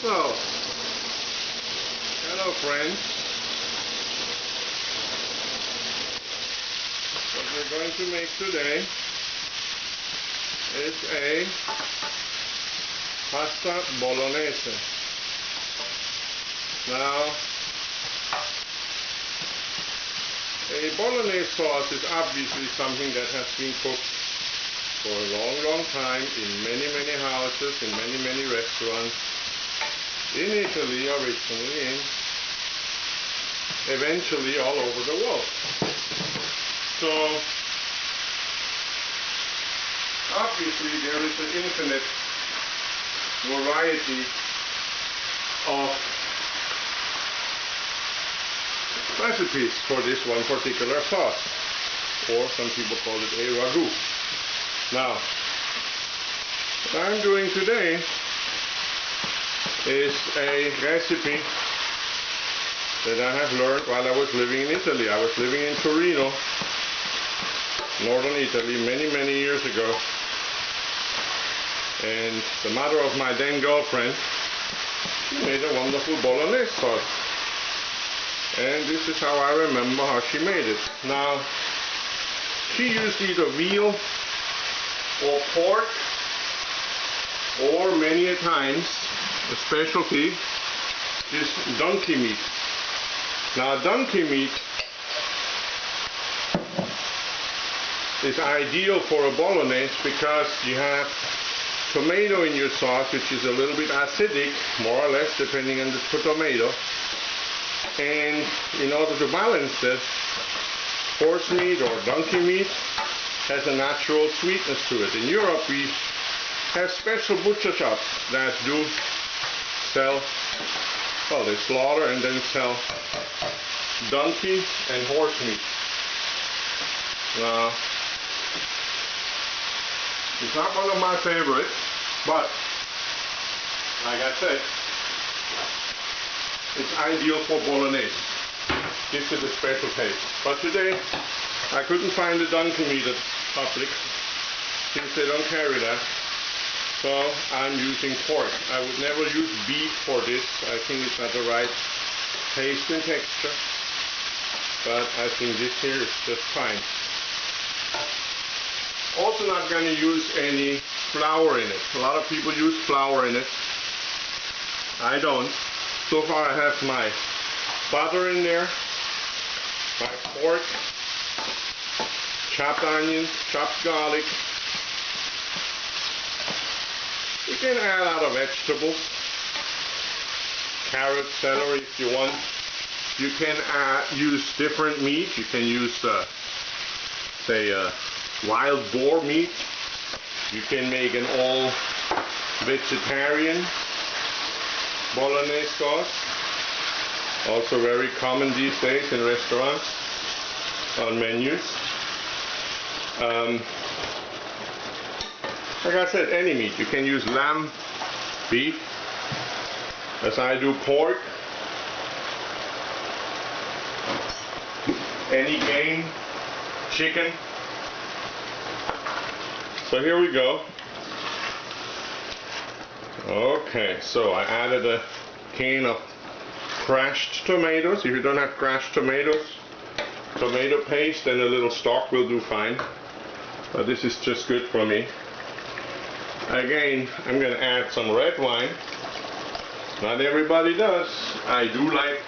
So, hello friends. What we're going to make today is a pasta bolognese. Now, a bolognese sauce is obviously something that has been cooked for a long time in many houses, in many restaurants, in Italy originally, and eventually all over the world. So, obviously there is an infinite variety of recipes for this one particular sauce, or some people call it a ragu. Now, what I'm doing today is a recipe that I have learned while I was living in Italy. I was living in Torino, northern Italy, many years ago, and the mother of my then girlfriend, she made a wonderful bolognese sauce, and this is how I remember how she made it. Now, she used either veal or pork, or many a times a specialty is donkey meat. Now, donkey meat is ideal for a bolognese because you have tomato in your sauce, which is a little bit acidic, more or less, depending on the tomato. And in order to balance this, horse meat or donkey meat has a natural sweetness to it. In Europe, we have special butcher shops that do sell, well, they slaughter and then sell donkey and horse meat. Now, it's not one of my favorites, but like I said, it's ideal for bolognese. Gives it a special taste. But today, I couldn't find the donkey meat at Publix since they don't carry that. So I'm using pork. I would never use beef for this. I think it's not the right taste and texture. But I think this here is just fine. Also not going to use any flour in it. A lot of people use flour in it. I don't. So far I have my butter in there, my pork, chopped onions, chopped garlic. You can add other vegetables, carrots, celery if you want. You can use different meat. You can use, say, wild boar meat. You can make an all vegetarian bolognese sauce. Also very common these days in restaurants, on menus. Like I said, any meat. You can use lamb, beef, as I do pork, any game, chicken. So here we go. Okay, so I added a can of crushed tomatoes. If you don't have crushed tomatoes, tomato paste and a little stock will do fine. But this is just good for me. Again, I'm going to add some red wine. Not everybody does. I do like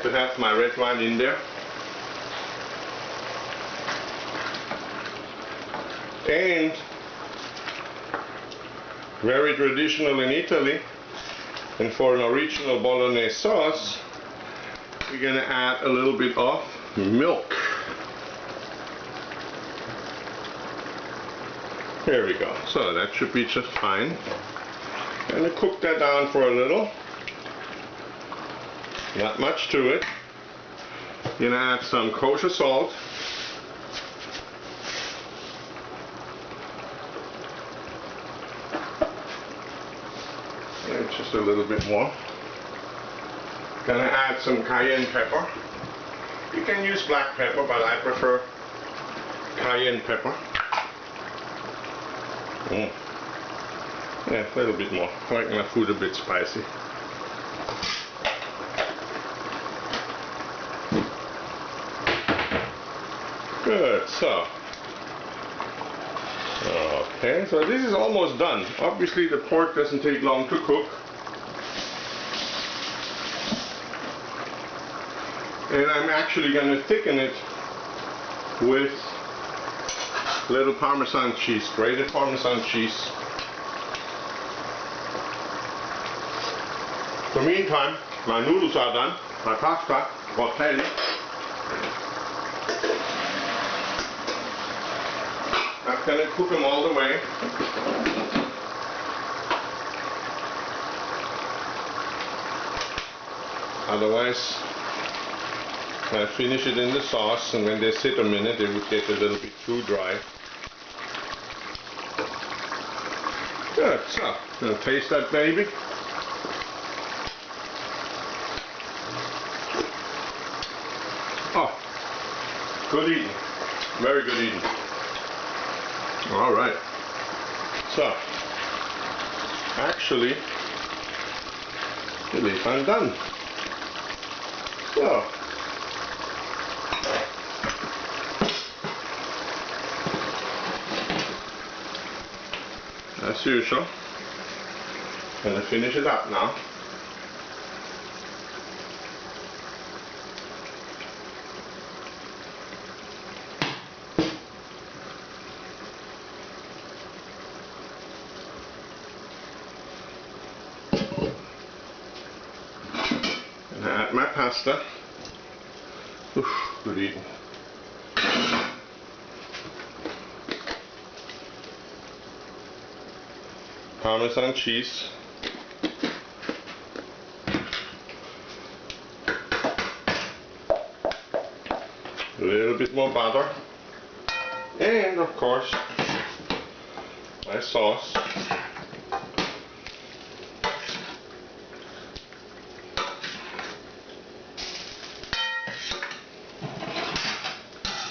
to have my red wine in there. And very traditional in Italy, and for an original bolognese sauce, we're going to add a little bit of milk. Here we go. So that should be just fine. Gonna cook that down for a little. Not much to it. Gonna add some kosher salt. And just a little bit more. Gonna add some cayenne pepper. You can use black pepper, but I prefer cayenne pepper. Yeah, a little bit more. I like my food a bit spicy. Good, so. Okay, so this is almost done. Obviously the pork doesn't take long to cook. And I'm actually going to thicken it with little Parmesan cheese, grated Parmesan cheese. So meantime, my noodles are done, my pasta, tortelli. I'm going to cook them all the way. Otherwise, I finish it in the sauce, and when they sit a minute, they would get a little bit too dry. Good, so, gonna taste that baby. Oh, good eating. Very good eating. Alright. So, actually, I believe I'm done. So, as usual, I'm going to finish it up now. And I add my pasta. Oof, good eating. Parmesan cheese. A little bit more butter. And of course, my sauce.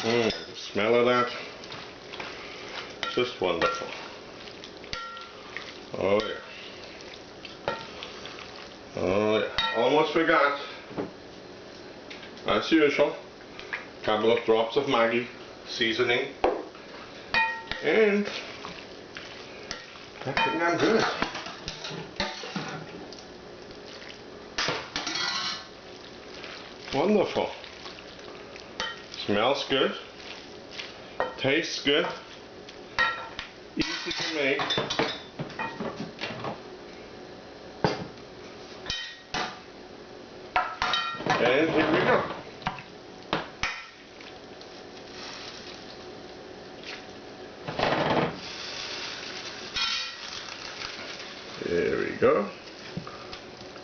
The smell of that, just wonderful. Oh yeah. Oh yeah. Almost forgot. As usual, a couple of drops of Maggi seasoning. And I think I'm good. Wonderful. Smells good. Tastes good. Easy to make. And here we go. There we go.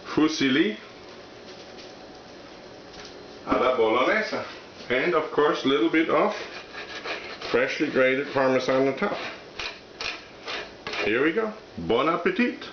Fusilli Bolognese. And of course a little bit of freshly grated Parmesan on top. Here we go. Bon appetit.